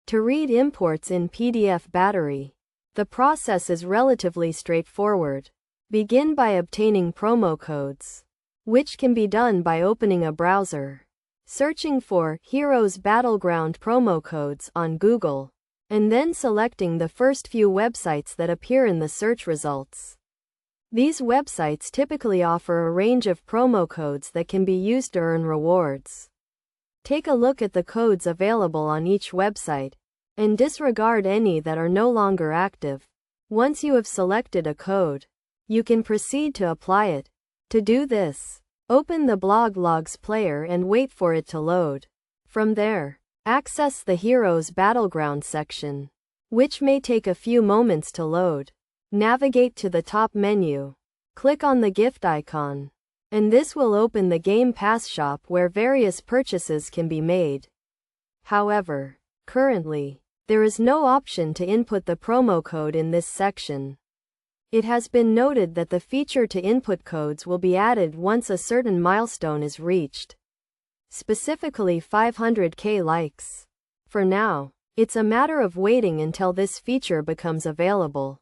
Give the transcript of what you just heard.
To read imports in PDF battery, the process is relatively straightforward. Begin by obtaining promo codes, which can be done by opening a browser, searching for Heroes Battleground promo codes on Google, and then selecting the first few websites that appear in the search results. These websites typically offer a range of promo codes that can be used to earn rewards. Take a look at the codes available on each website, and disregard any that are no longer active. Once you have selected a code, you can proceed to apply it. To do this, open the blog logs player and wait for it to load. From there, access the Heroes Battleground section, which may take a few moments to load. Navigate to the top menu. Click on the gift icon, and this will open the Game Pass shop where various purchases can be made. However, currently, there is no option to input the promo code in this section. It has been noted that the feature to input codes will be added once a certain milestone is reached, specifically 500k likes. For now, it's a matter of waiting until this feature becomes available.